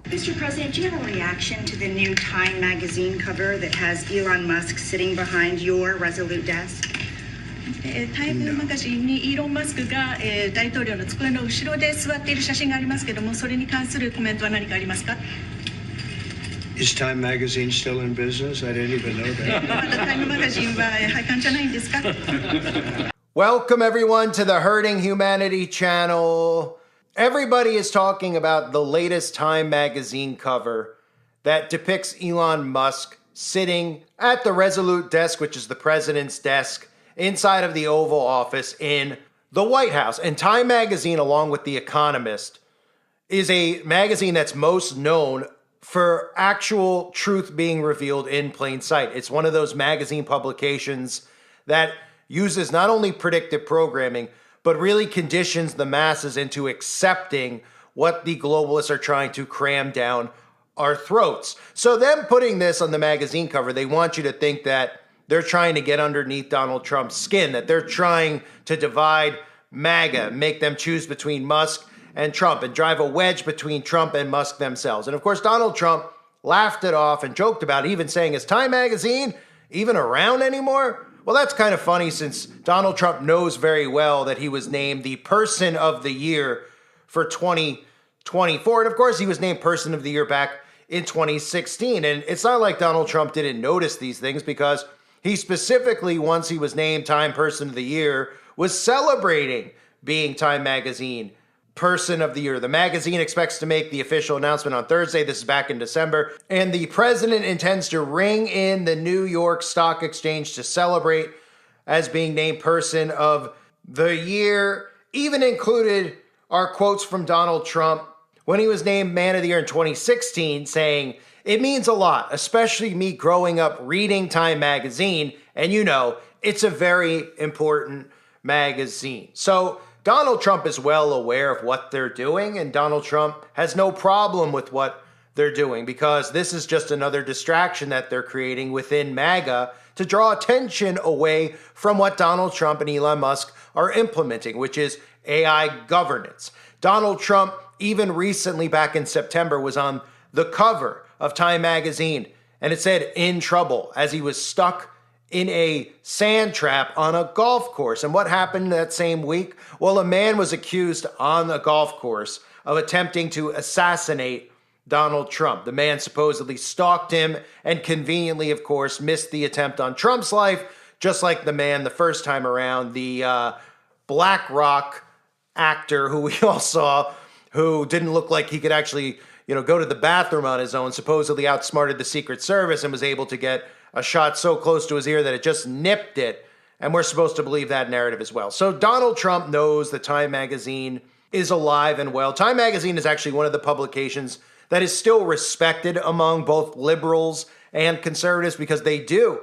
Mr. President, do you have a reaction to the new Time magazine cover that has Elon Musk sitting behind your Resolute desk? タイムマガジンにイーロン・マスクが、大統領の机の後ろで座っている写真がありますけども、それに関するコメントは何かありますか？ Is Time magazine still in business? I didn't even know that. まだタイムマガジンは廃刊じゃないんですか？ Welcome everyone to the Hurting Humanity channel. Everybody is talking about the latest Time magazine cover that depicts Elon Musk sitting at the Resolute desk, which is the president's desk, inside of the Oval Office in the White House. And Time magazine, along with The Economist, is a magazine that's most known for actual truth being revealed in plain sight. It's one of those magazine publications that uses not only predictive programming, but really conditions the masses into accepting what the globalists are trying to cram down our throats. So them putting this on the magazine cover, they want you to think that they're trying to get underneath Donald Trump's skin, that they're trying to divide MAGA, make them choose between Musk and Trump, and drive a wedge between Trump and Musk themselves. And of course, Donald Trump laughed it off and joked about it, even saying, is Time magazine even around anymore? Well, that's kind of funny since Donald Trump knows very well that he was named the Person of the Year for 2024. And of course, he was named Person of the Year back in 2016. And it's not like Donald Trump didn't notice these things, because he specifically, once he was named Time Person of the Year, was celebrating being Time Magazine Person of the Year. The magazine expects to make the official announcement on Thursday. This is back in December. And the president intends to ring in the New York Stock Exchange to celebrate as being named Person of the Year. Even included are quotes from Donald Trump when he was named Man of the Year in 2016, saying, "It means a lot, especially me growing up reading Time magazine. And you know, it's a very important magazine." So Donald Trump is well aware of what they're doing, and Donald Trump has no problem with what they're doing, because this is just another distraction that they're creating within MAGA to draw attention away from what Donald Trump and Elon Musk are implementing, which is AI governance. Donald Trump, even recently back in September, was on the cover of Time magazine, and it said "in trouble" as he was stuck in a sand trap on a golf course. And what happened that same week? Well, a man was accused on a golf course of attempting to assassinate Donald Trump. The man supposedly stalked him and conveniently, of course, missed the attempt on Trump's life, just like the man the first time around, the BlackRock actor who we all saw, who didn't look like he could actually, go to the bathroom on his own, supposedly outsmarted the Secret Service and was able to get a shot so close to his ear that it just nipped it. And we're supposed to believe that narrative as well. So Donald Trump knows that Time magazine is alive and well. Time magazine is actually one of the publications that is still respected among both liberals and conservatives, because they do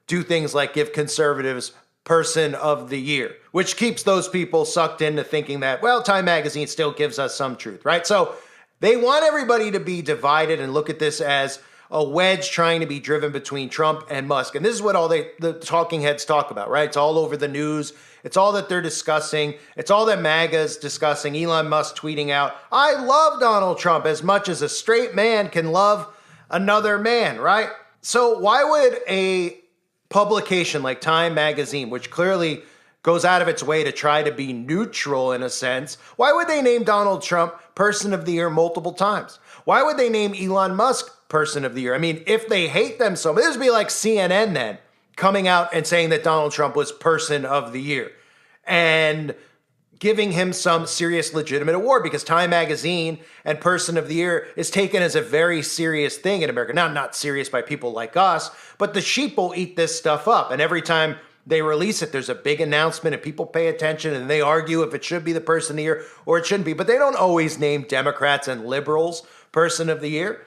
things like give conservatives Person of the Year, which keeps those people sucked into thinking that, well, Time magazine still gives us some truth, right? So they want everybody to be divided and look at this as a wedge trying to be driven between Trump and Musk. And this is what all the talking heads talk about, right? It's all over the news. It's all that they're discussing. It's all that MAGA's discussing. Elon Musk tweeting out, "I love Donald Trump as much as a straight man can love another man," right? So why would a publication like Time magazine, which clearly goes out of its way to try to be neutral in a sense, why would they name Donald Trump Person of the Year multiple times? Why would they name Elon Musk Person of the Year? I mean, if they hate them so much, this would be like CNN then coming out and saying that Donald Trump was Person of the Year and giving him some serious legitimate award, because Time magazine and Person of the Year is taken as a very serious thing in America. Now, not serious by people like us, but the sheeple eat this stuff up. And every time they release it, there's a big announcement and people pay attention and they argue if it should be the Person of the Year or it shouldn't be. But they don't always name Democrats and liberals Person of the Year.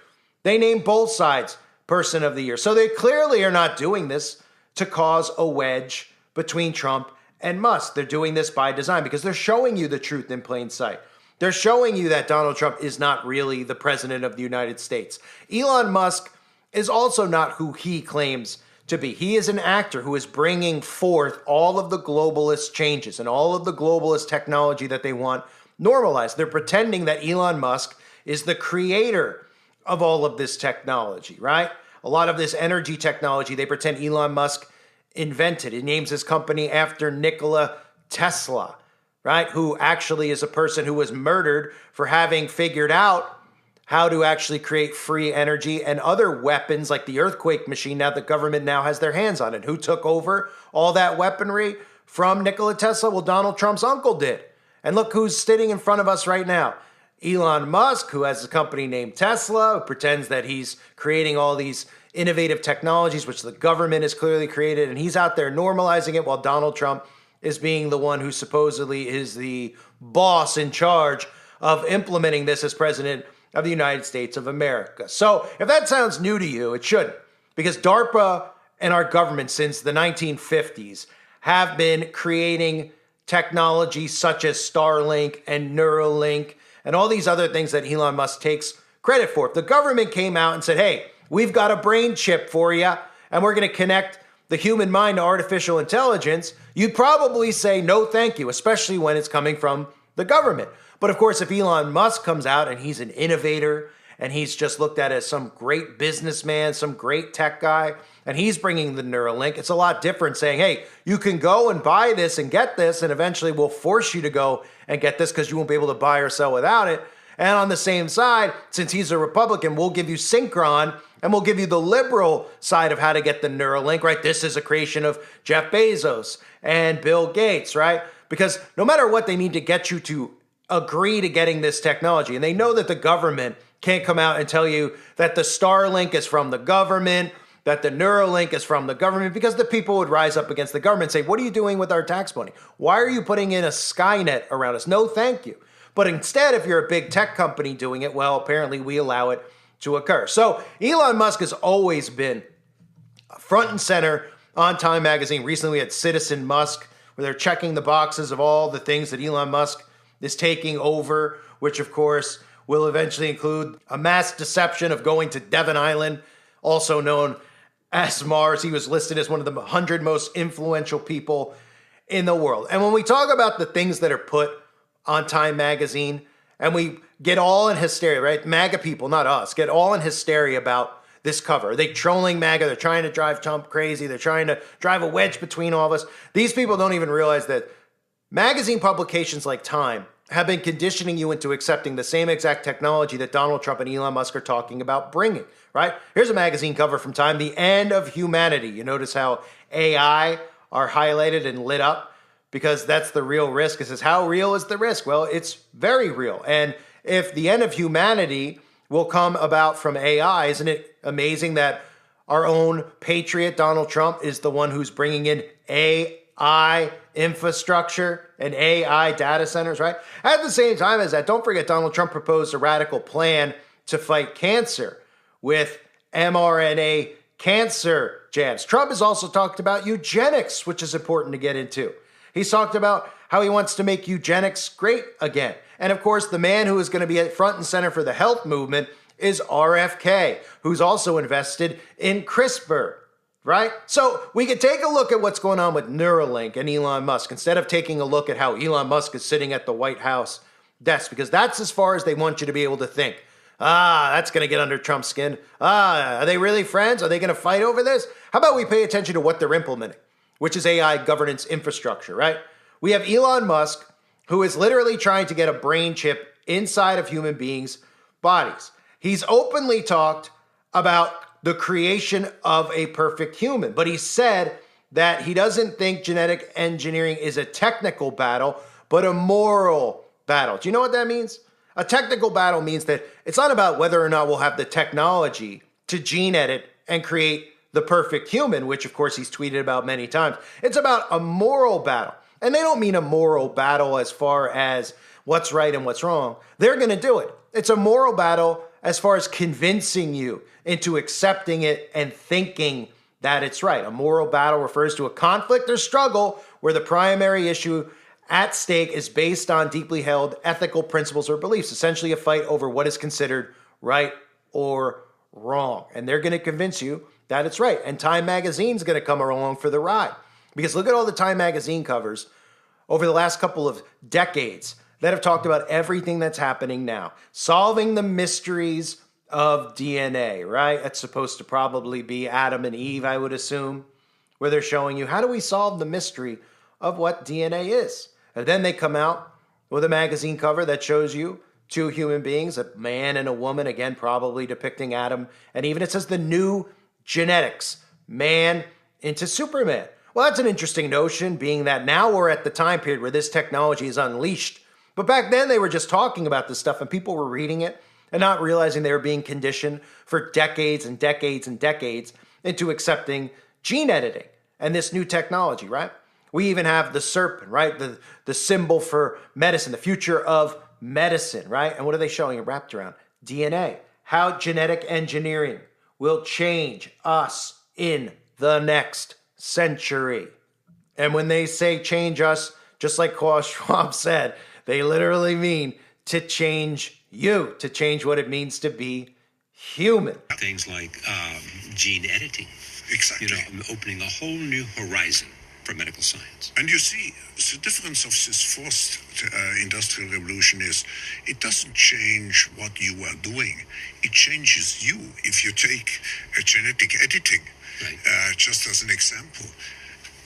They name both sides Person of the Year. So they clearly are not doing this to cause a wedge between Trump and Musk. They're doing this by design because they're showing you the truth in plain sight. They're showing you that Donald Trump is not really the president of the United States. Elon Musk is also not who he claims to be. He is an actor who is bringing forth all of the globalist changes and all of the globalist technology that they want normalized. They're pretending that Elon Musk is the creator of all of this technology, right? A lot of this energy technology, they pretend Elon Musk invented. He names his company after Nikola Tesla, right? Who actually is a person who was murdered for having figured out how to actually create free energy and other weapons like the earthquake machine. Now the government now has their hands on it. Who took over all that weaponry from Nikola Tesla? Well, Donald Trump's uncle did. And look who's sitting in front of us right now. Elon Musk, who has a company named Tesla, who pretends that he's creating all these innovative technologies, which the government has clearly created, and he's out there normalizing it while Donald Trump is being the one who supposedly is the boss in charge of implementing this as president of the United States of America. So if that sounds new to you, it shouldn't, because DARPA and our government since the 1950s have been creating technology such as Starlink and Neuralink and all these other things that Elon Musk takes credit for. If the government came out and said, hey, we've got a brain chip for you, and we're going to connect the human mind to artificial intelligence, you'd probably say no thank you, especially when it's coming from the government. But of course, if Elon Musk comes out and he's an innovator and he's just looked at as some great businessman, some great tech guy, and he's bringing the Neuralink, it's a lot different saying, hey, you can go and buy this and get this, and eventually we'll force you to go and get this because you won't be able to buy or sell without it. And on the same side, since he's a Republican, we'll give you Synchron, and we'll give you the liberal side of how to get the Neuralink, right? This is a creation of Jeff Bezos and Bill Gates, right? Because no matter what, they need to get you to agree to getting this technology. And they know that the government can't come out and tell you that the Starlink is from the government, that the Neuralink is from the government, because the people would rise up against the government and say, what are you doing with our tax money? Why are you putting in a Skynet around us? No, thank you. But instead, if you're a big tech company doing it, well, apparently we allow it to occur. So Elon Musk has always been front and center on Time Magazine. Recently, we had Citizen Musk, where they're checking the boxes of all the things that Elon Musk is taking over, which of course will eventually include a mass deception of going to Devon Island, also known as Mars. He was listed as one of the 100 most influential people in the world. And when we talk about the things that are put on Time Magazine, and we get all in hysteria, right? MAGA people, not us, get all in hysteria about this cover. Are they trolling MAGA? They're trying to drive Trump crazy. They're trying to drive a wedge between all of us. These people don't even realize that magazine publications like Time have been conditioning you into accepting the same exact technology that Donald Trump and Elon Musk are talking about bringing, right? Here's a magazine cover from Time, The End of Humanity. You notice how AI are highlighted and lit up because that's the real risk. It says, how real is the risk? Well, it's very real. And if the end of humanity will come about from AI, isn't it amazing that our own patriot, Donald Trump, is the one who's bringing in AI infrastructure and AI data centers, right? At the same time as that, don't forget Donald Trump proposed a radical plan to fight cancer with mRNA cancer jabs. Trump has also talked about eugenics, which is important to get into. He's talked about how he wants to make eugenics great again. And of course, the man who is going to be at front and center for the health movement is RFK, who's also invested in CRISPR, right? So we could take a look at what's going on with Neuralink and Elon Musk instead of taking a look at how Elon Musk is sitting at the White House desk, because that's as far as they want you to be able to think. That's going to get under Trump's skin. Are they really friends? Are they going to fight over this? How about we pay attention to what they're implementing, which is AI governance infrastructure, right? We have Elon Musk, who is literally trying to get a brain chip inside of human beings' bodies. He's openly talked about the creation of a perfect human, but he said that he doesn't think genetic engineering is a technical battle, but a moral battle. Do you know what that means? A technical battle means that it's not about whether or not we'll have the technology to gene edit and create the perfect human, which of course he's tweeted about many times. It's about a moral battle. And they don't mean a moral battle as far as what's right and what's wrong. They're going to do it. It's a moral battle as far as convincing you into accepting it and thinking that it's right. A moral battle refers to a conflict or struggle where the primary issue at stake is based on deeply held ethical principles or beliefs, essentially a fight over what is considered right or wrong. And they're going to convince you that it's right. And Time Magazine's going to come along for the ride. Because look at all the Time Magazine covers over the last couple of decades that have talked about everything that's happening now, solving the mysteries of DNA, right? That's supposed to probably be Adam and Eve, I would assume, where they're showing you how do we solve the mystery of what DNA is. And then they come out with a magazine cover that shows you two human beings, a man and a woman, again, probably depicting Adam. And even it says the new genetics, man into Superman. Well, that's an interesting notion, being that now we're at the time period where this technology is unleashed. But back then they were just talking about this stuff and people were reading it and not realizing they were being conditioned for decades and decades and decades into accepting gene editing and this new technology, right? We even have the serpent, right? The symbol for medicine, the future of medicine, right? And what are they showing it wrapped around? DNA. How genetic engineering will change us in the next century. And when they say change us, just like Klaus Schwab said, they literally mean to change you, to change what it means to be human. Things like gene editing. Exactly. Opening a whole new horizon for medical science. And you see, the difference of this fourth industrial revolution is it doesn't change what you are doing. It changes you. If you take genetic editing, Right. Just as an example,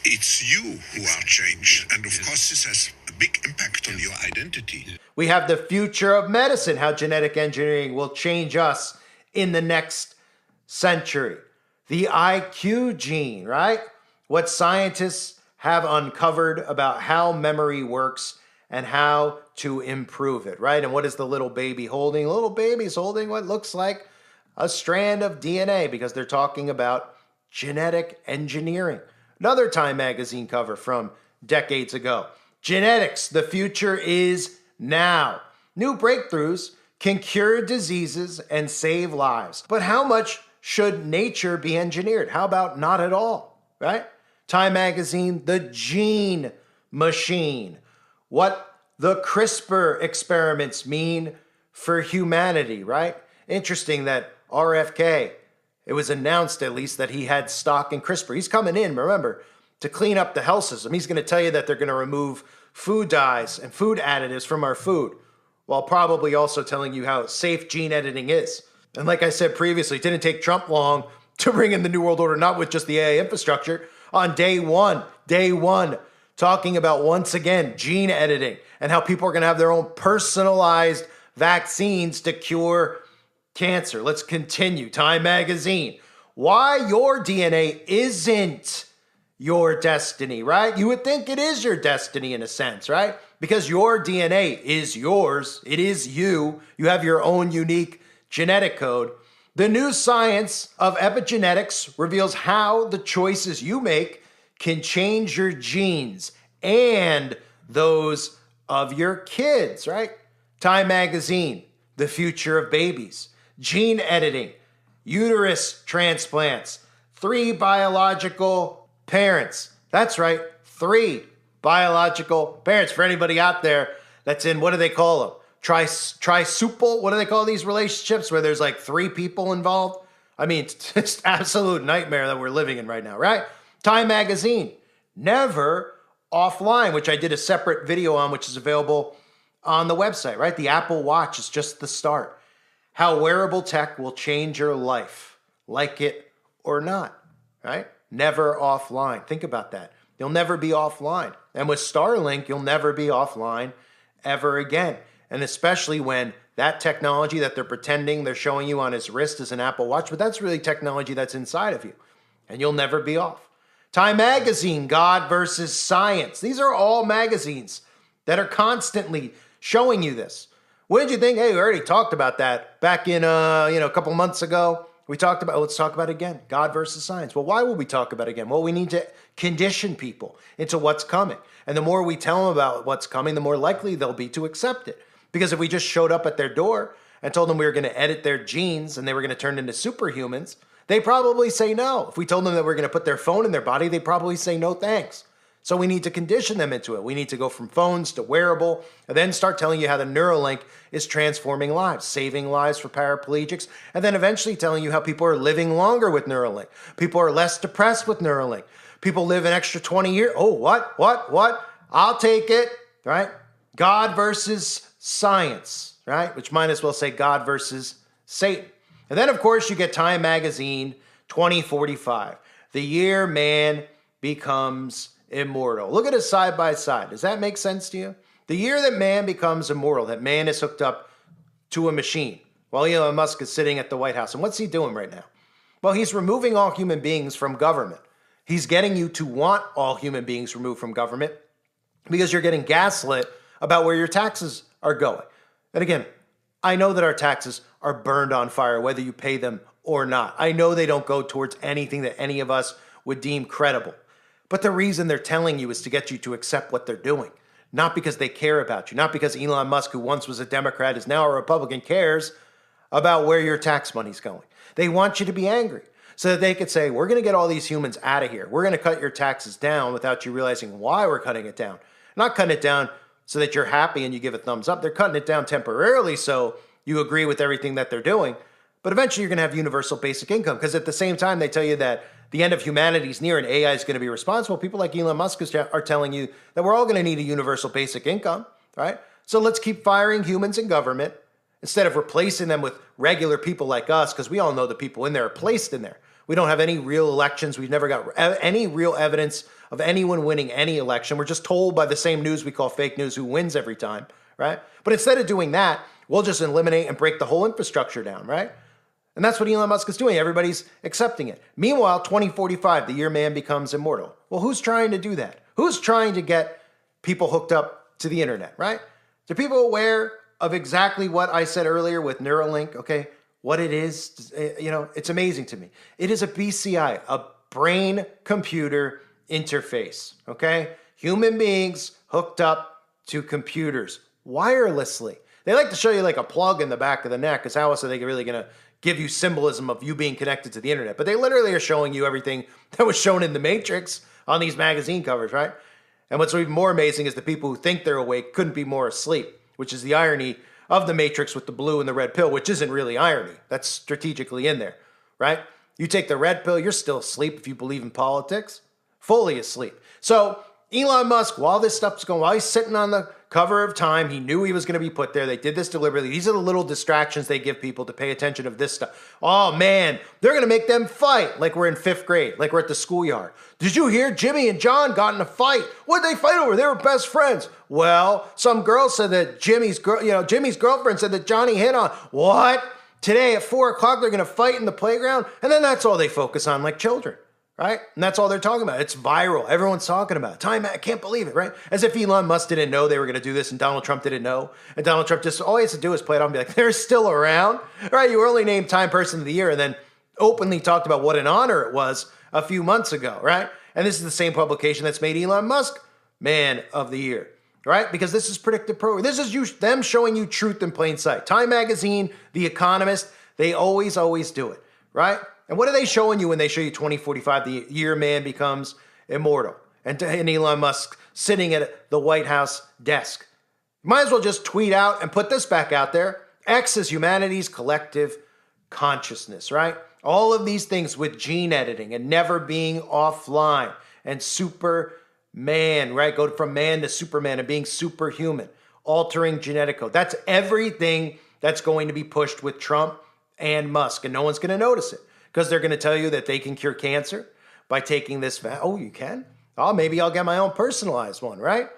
it's you who are changed. And of course, this has a big impact on your identity. We have the future of medicine, how genetic engineering will change us in the next century. The IQ gene, right? What scientists have uncovered about how memory works and how to improve it, right? And what is the little baby holding? The little baby's holding what looks like a strand of DNA because they're talking about genetic engineering. Another Time magazine cover from decades ago. Genetics, the future is now. New breakthroughs can cure diseases and save lives. But how much should nature be engineered? How about not at all, right? Time magazine, the gene machine. What the CRISPR experiments mean for humanity, right? Interesting that RFK, it was announced at least that he had stock in CRISPR. He's coming in, remember, to clean up the health system. He's going to tell you that they're going to remove food dyes and food additives from our food, while probably also telling you how safe gene editing is. And like I said previously, it didn't take Trump long to bring in the New World Order, not with just the AI infrastructure. On day one, talking about, once again, gene editing and how people are going to have their own personalized vaccines to cure cancer. Let's continue. Time magazine. Why your DNA isn't your destiny, right? You would think it is your destiny in a sense, right? Because your DNA is yours. It is you. You have your own unique genetic code. The new science of epigenetics reveals how the choices you make can change your genes and those of your kids, right? Time magazine. The future of babies. Gene editing, uterus transplants, 3 biological parents. That's right, 3 biological parents. For anybody out there that's in, what do they call them? Trisuple? What do they call these relationships where there's like 3 people involved? I mean, it's just absolute nightmare that we're living in right now, right? Time magazine, never offline, which I did a separate video on, which is available on the website, right? The Apple Watch is just the start. How wearable tech will change your life, like it or not, right? Never offline. Think about that. You'll never be offline. And with Starlink, you'll never be offline ever again. And especially when that technology that they're pretending they're showing you on his wrist is an Apple Watch, but that's really technology that's inside of you. And you'll never be off. Time magazine, God versus Science. These are all magazines that are constantly showing you this. What did you think? Hey, we already talked about that back in, a couple months ago. We talked about, let's talk about it again, God versus Science. Well, why would we talk about it again? Well, we need to condition people into what's coming. And the more we tell them about what's coming, the more likely they'll be to accept it. Because if we just showed up at their door and told them we were going to edit their genes and they were going to turn into superhumans, they probably say no. If we told them that we're going to put their phone in their body, they probably say no thanks. So we need to condition them into it. We need to go from phones to wearable, and then start telling you how the Neuralink is transforming lives, saving lives for paraplegics, and then eventually telling you how people are living longer with Neuralink. People are less depressed with Neuralink. People live an extra 20 years. Oh, what? I'll take it, right? God versus Science, right? Which might as well say God versus Satan. And then, of course, you get Time Magazine 2045, the year man becomes immortal. Look at it side by side. Does that make sense to you? The year that man becomes immortal, that man is hooked up to a machine while Elon Musk is sitting at the White House. And what's he doing right now? Well, he's removing all human beings from government. He's getting you to want all human beings removed from government because you're getting gaslit about where your taxes are going. And again, I know that our taxes are burned on fire, whether you pay them or not. I know they don't go towards anything that any of us would deem credible. But the reason they're telling you is to get you to accept what they're doing. Not because they care about you. Not because Elon Musk, who once was a Democrat, is now a Republican, cares about where your tax money's going. They want you to be angry so that they could say, we're going to get all these humans out of here. We're going to cut your taxes down without you realizing why we're cutting it down. Not cutting it down so that you're happy and you give a thumbs up. They're cutting it down temporarily so you agree with everything that they're doing. But eventually you're going to have universal basic income because at the same time they tell you that the end of humanity is near and AI is going to be responsible. People like Elon Musk are telling you that we're all going to need a universal basic income, right? So let's keep firing humans in government instead of replacing them with regular people like us, because we all know the people in there are placed in there. We don't have any real elections. We've never got any real evidence of anyone winning any election. We're just told by the same news we call fake news who wins every time, right? But instead of doing that, we'll just eliminate and break the whole infrastructure down, right? And that's what Elon Musk is doing. Everybody's accepting it. Meanwhile, 2045, the year man becomes immortal. Well, who's trying to do that? Who's trying to get people hooked up to the internet, right? Are people aware of exactly what I said earlier with Neuralink, okay? What it is, it's amazing to me. It is a BCI, a brain-computer interface, okay? Human beings hooked up to computers wirelessly. They like to show you like a plug in the back of the neck, because how else are they really going to give you symbolism of you being connected to the internet? But they literally are showing you everything that was shown in the Matrix on these magazine covers, right? And what's even more amazing is the people who think they're awake couldn't be more asleep, which is the irony of the Matrix with the blue and the red pill, which isn't really irony. That's strategically in there, right? You take the red pill, you're still asleep if you believe in politics, fully asleep. So Elon Musk, while this stuff's going, while he's sitting on the cover of Time, he knew he was going to be put there. They did this deliberately. These are the little distractions they give people to pay attention of this stuff. Oh man, they're going to make them fight like we're in 5th grade, like we're at the schoolyard. Did you hear Jimmy and John got in a fight? What did they fight over? They were best friends. Well, some girl said that Jimmy's girlfriend said that Johnny hit on. What? Today at 4 o'clock, they're going to fight in the playground. And then that's all they focus on, like children. Right? And that's all they're talking about. It's viral. Everyone's talking about it. Time, I can't believe it, right? As if Elon Musk didn't know they were going to do this and Donald Trump didn't know. And Donald Trump just, all he has to do is play it off and be like, they're still around, right? You were only named Time Person of the Year and then openly talked about what an honor it was a few months ago, right? And this is the same publication that's made Elon Musk Man of the Year, right? Because this is predictive programming. This is them showing you truth in plain sight. Time Magazine, The Economist, they always do it, right? And what are they showing you when they show you 2045, the year man becomes immortal? And Elon Musk sitting at the White House desk. Might as well just tweet out and put this back out there. X is humanity's collective consciousness, right? All of these things with gene editing and never being offline and Superman, right? Go from man to Superman and being superhuman, altering genetic code. That's everything that's going to be pushed with Trump and Musk, and no one's going to notice it. Because they're going to tell you that they can cure cancer by taking this. Oh, you can? Oh, maybe I'll get my own personalized one, right?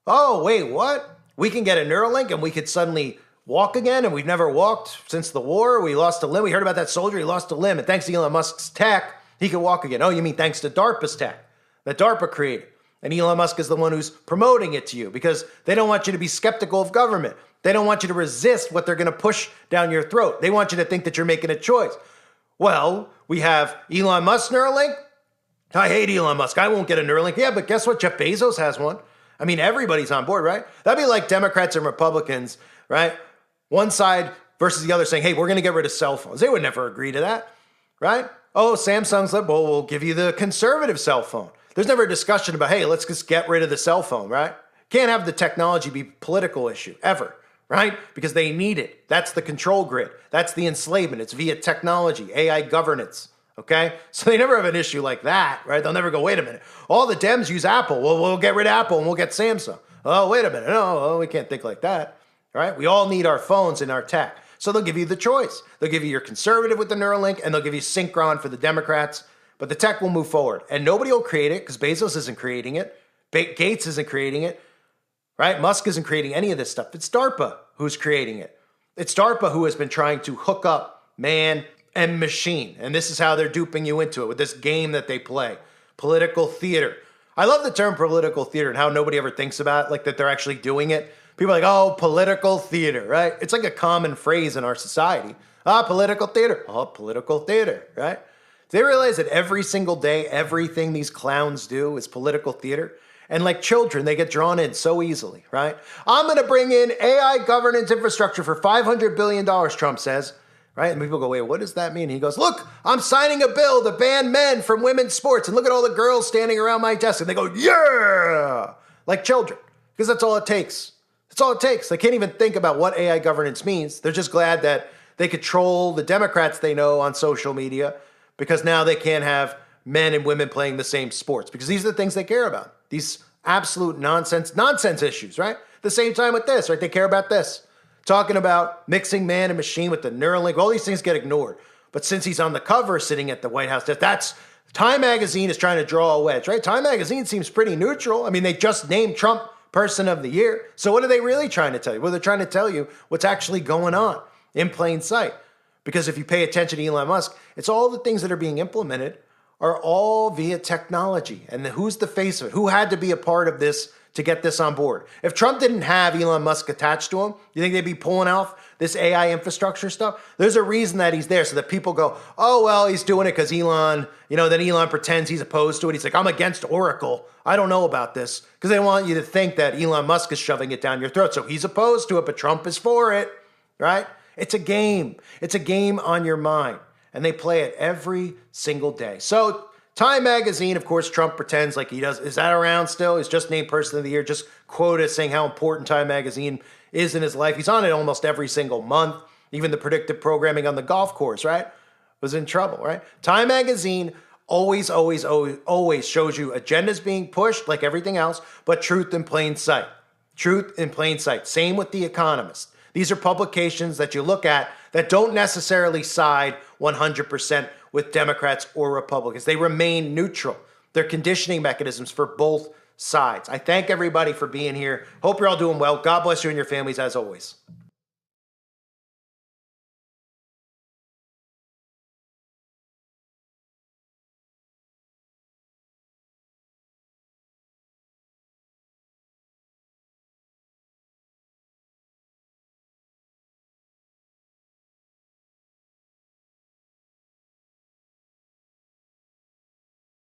Oh, wait, what? We can get a Neuralink and we could suddenly walk again, and we've never walked since the war. We lost a limb. We heard about that soldier. He lost a limb. And thanks to Elon Musk's tech, he could walk again. Oh, you mean thanks to DARPA's tech that DARPA created. And Elon Musk is the one who's promoting it to you because they don't want you to be skeptical of government. They don't want you to resist what they're going to push down your throat. They want you to think that you're making a choice. Well, we have Elon Musk's Neuralink. I hate Elon Musk. I won't get a Neuralink. Yeah, but guess what? Jeff Bezos has one. I mean, everybody's on board, right? That'd be like Democrats and Republicans, right? One side versus the other saying, hey, we're going to get rid of cell phones. They would never agree to that, right? Oh, Samsung's like, well, we'll give you the conservative cell phone. There's never a discussion about, hey, let's just get rid of the cell phone, right? Can't have the technology be a political issue, ever. Right? Because they need it. That's the control grid. That's the enslavement. It's via technology, AI governance. Okay? So they never have an issue like that, right? They'll never go, wait a minute. All the Dems use Apple. Well, we'll get rid of Apple and we'll get Samsung. Oh, wait a minute. No, we can't think like that. Right? We all need our phones and our tech. So they'll give you the choice. They'll give you your conservative with the Neuralink, and they'll give you Synchron for the Democrats. But the tech will move forward, and nobody will create it because Bezos isn't creating it. Gates isn't creating it, right? Musk isn't creating any of this stuff. It's DARPA who's creating it. It's DARPA who has been trying to hook up man and machine. And this is how they're duping you into it with this game that they play. Political theater. I love the term political theater and how nobody ever thinks about it, like that they're actually doing it. People are like, oh, political theater, right? It's like a common phrase in our society. Ah, political theater. Oh, political theater, right? Do they realize that every single day, everything these clowns do is political theater? And like children, they get drawn in so easily, right? I'm going to bring in AI governance infrastructure for $500 billion, Trump says, right? And people go, wait, what does that mean? He goes, look, I'm signing a bill to ban men from women's sports. And look at all the girls standing around my desk. And they go, yeah, like children, because that's all it takes. That's all it takes. They can't even think about what AI governance means. They're just glad that they could troll the Democrats they know on social media because now they can't have men and women playing the same sports because these are the things they care about. These absolute nonsense issues, right? At the same time with this, right? They care about this. Talking about mixing man and machine with the Neuralink. All these things get ignored. But since he's on the cover sitting at the White House, that's Time Magazine is trying to draw a wedge, right? Time Magazine seems pretty neutral. I mean, they just named Trump Person of the Year. So what are they really trying to tell you? Well, they're trying to tell you what's actually going on in plain sight. Because if you pay attention to Elon Musk, it's all the things that are being implemented are all via technology. And who's the face of it? Who had to be a part of this to get this on board? If Trump didn't have Elon Musk attached to him, you think they'd be pulling off this AI infrastructure stuff? There's a reason that he's there so that people go, oh, well, he's doing it because Elon, then Elon pretends he's opposed to it. He's like, I'm against Oracle. I don't know about this, because they want you to think that Elon Musk is shoving it down your throat. So he's opposed to it, but Trump is for it, right? It's a game. It's a game on your mind. And they play it every single day. So Time Magazine, of course, Trump pretends like he does. Is that around still? He's just named Person of the Year, just quoted saying how important Time Magazine is in his life. He's on it almost every single month. Even the predictive programming on the golf course, right, was in trouble, right? Time Magazine always shows you agendas being pushed like everything else, but truth in plain sight. Truth in plain sight. Same with The Economist. These are publications that you look at that don't necessarily side 100% with Democrats or Republicans. They remain neutral. They're conditioning mechanisms for both sides. I thank everybody for being here. Hope you're all doing well. God bless you and your families as always.